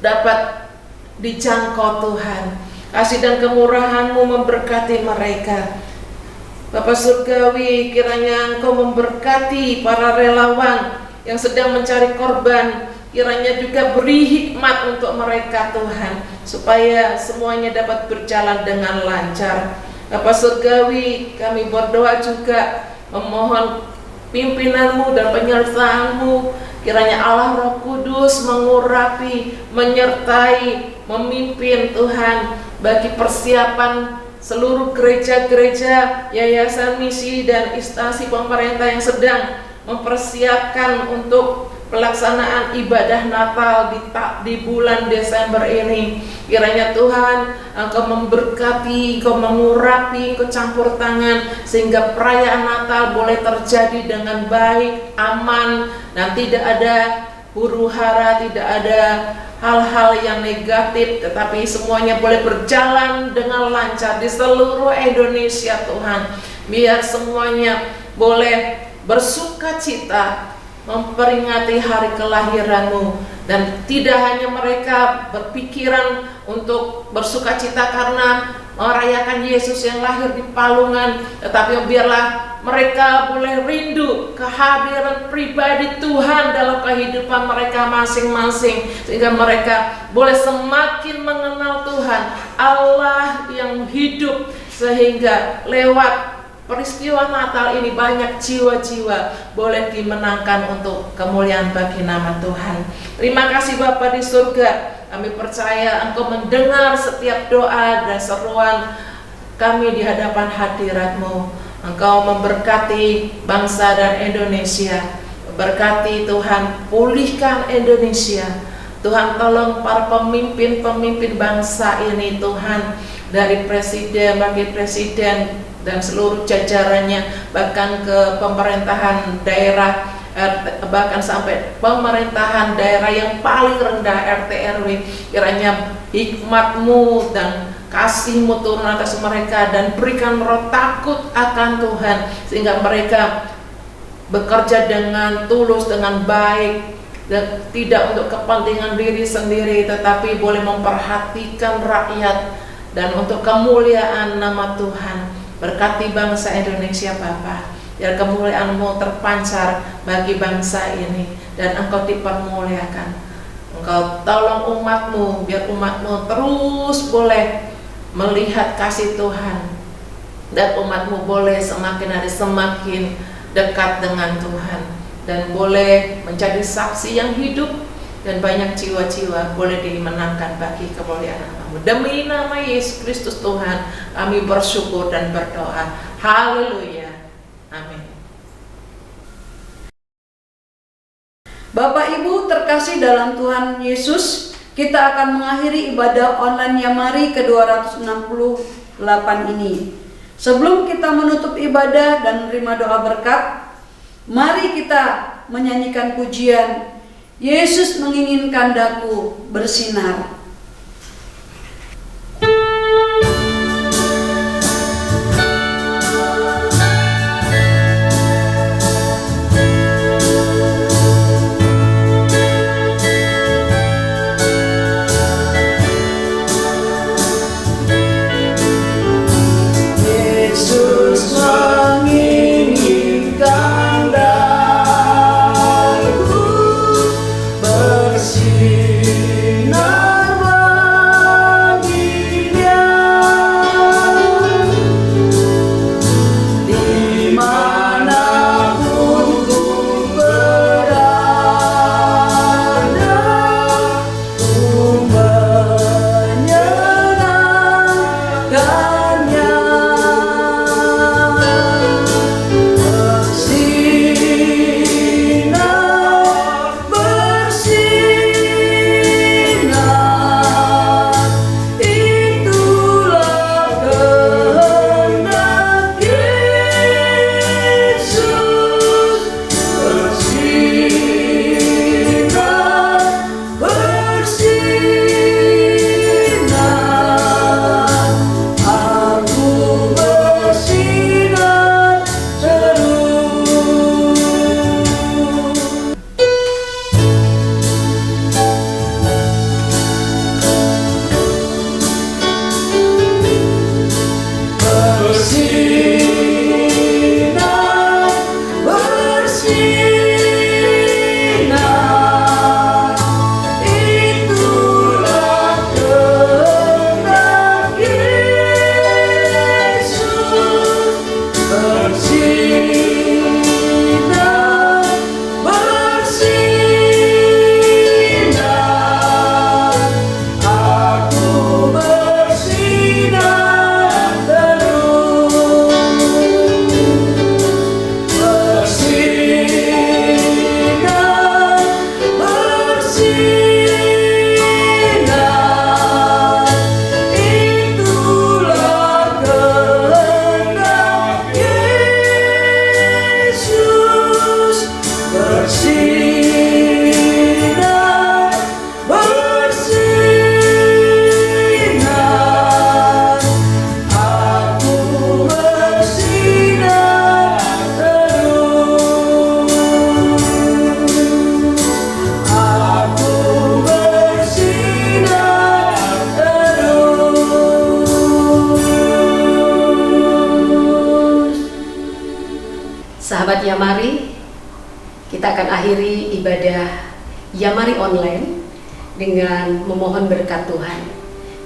dapat dijangkau Tuhan. Kasih dan kemurahan-Mu memberkati mereka. Bapa Surgawi, kiranya Engkau memberkati para relawan yang sedang mencari korban. Kiranya juga beri hikmat untuk mereka Tuhan, supaya semuanya dapat berjalan dengan lancar. Bapa Surgawi, kami berdoa juga memohon pimpinan-Mu dan penyertaan-Mu. Kiranya Allah Roh Kudus mengurapi, menyertai, memimpin Tuhan bagi persiapan seluruh gereja-gereja, yayasan misi dan instansi pemerintah yang sedang mempersiapkan untuk pelaksanaan ibadah Natal di bulan Desember ini. Kiranya Tuhan Engkau memberkati, Engkau mengurapi, Engkau campur tangan, sehingga perayaan Natal boleh terjadi dengan baik, aman, dan tidak ada huru-hara, tidak ada hal-hal yang negatif, tetapi semuanya boleh berjalan dengan lancar di seluruh Indonesia Tuhan. Biar semuanya boleh bersuka cita memperingati hari kelahiran-Mu, dan tidak hanya mereka berpikiran untuk bersuka cita karena merayakan Yesus yang lahir di palungan, tetapi biarlah mereka boleh rindu kehadiran pribadi Tuhan dalam kehidupan mereka masing-masing, sehingga mereka boleh semakin mengenal Tuhan, Allah yang hidup, sehingga lewat peristiwa Natal ini banyak jiwa-jiwa boleh dimenangkan untuk kemuliaan bagi nama Tuhan. Terima kasih Bapa di surga, kami percaya Engkau mendengar setiap doa dan seruan kami di hadapan hadirat-Mu. Engkau memberkati bangsa dan Indonesia. Berkati Tuhan, pulihkan Indonesia. Tuhan tolong para pemimpin-pemimpin bangsa ini Tuhan, dari presiden, wakil presiden, dan seluruh jajarannya, bahkan ke pemerintahan daerah, bahkan sampai pemerintahan daerah yang paling rendah, RT RW. Kiranya hikmat-Mu dan kasih-Mu turun atas mereka, dan berikan roh takut akan Tuhan, sehingga mereka bekerja dengan tulus, dengan baik, dan tidak untuk kepentingan diri sendiri, tetapi boleh memperhatikan rakyat dan untuk kemuliaan nama Tuhan. Berkati bangsa Indonesia Bapa, biar kemuliaan-Mu terpancar bagi bangsa ini, dan Engkau dipermuliakan. Engkau tolong umat-Mu, biar umat-Mu terus boleh melihat kasih Tuhan, dan umat-Mu boleh semakin hari semakin dekat dengan Tuhan, dan boleh menjadi saksi yang hidup, dan banyak jiwa-jiwa boleh dimenangkan bagi kemuliaan nama-Mu. Demi nama Yesus Kristus Tuhan, kami bersyukur dan berdoa. Haleluya. Amin. Bapak Ibu terkasih dalam Tuhan Yesus, kita akan mengakhiri ibadah online Yamari ke-268 ini. Sebelum kita menutup ibadah dan menerima doa berkat, mari kita menyanyikan pujian Yesus menginginkan daku bersinar. Yesus menginginkan daku bersinar akan akhiri ibadah Yamari online dengan memohon berkat Tuhan.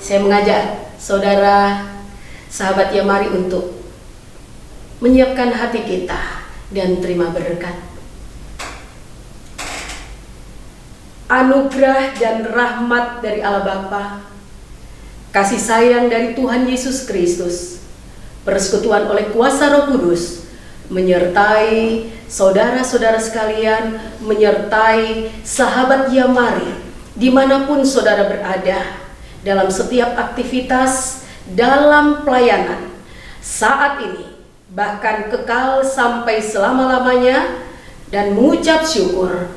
Saya mengajak saudara, sahabat Yamari untuk menyiapkan hati kita dan terima berkat. Anugerah dan rahmat dari Allah Bapa, kasih sayang dari Tuhan Yesus Kristus, persekutuan oleh kuasa Roh Kudus menyertai saudara-saudara sekalian, menyertai sahabat Yamari dimanapun saudara berada, dalam setiap aktivitas, dalam pelayanan saat ini, bahkan kekal sampai selama-lamanya, dan mengucap syukur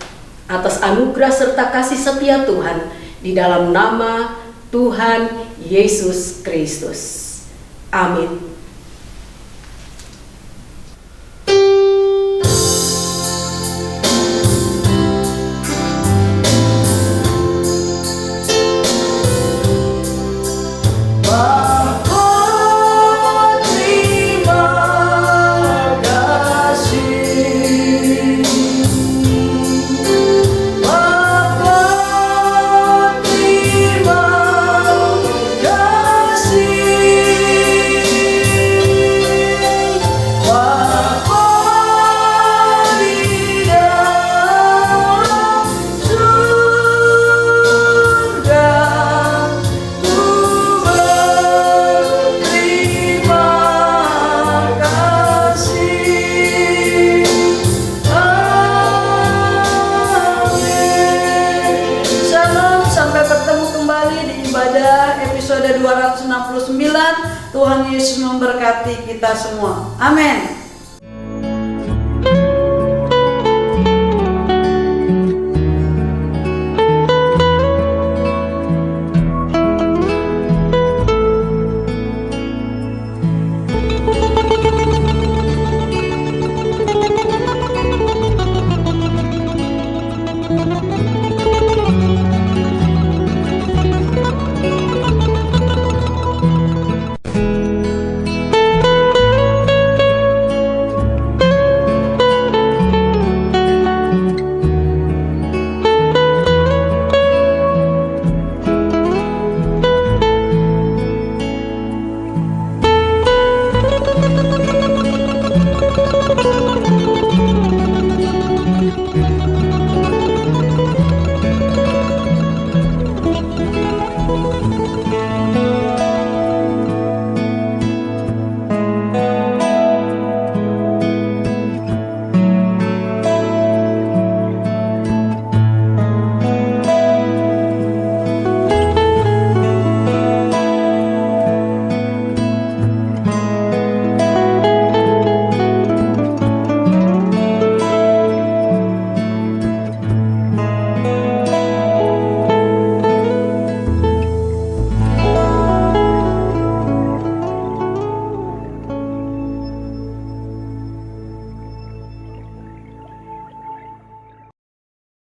atas anugerah serta kasih setia Tuhan di dalam nama Tuhan Yesus Kristus. Amin. Episode 269. Tuhan Yesus memberkati kita semua. Amin.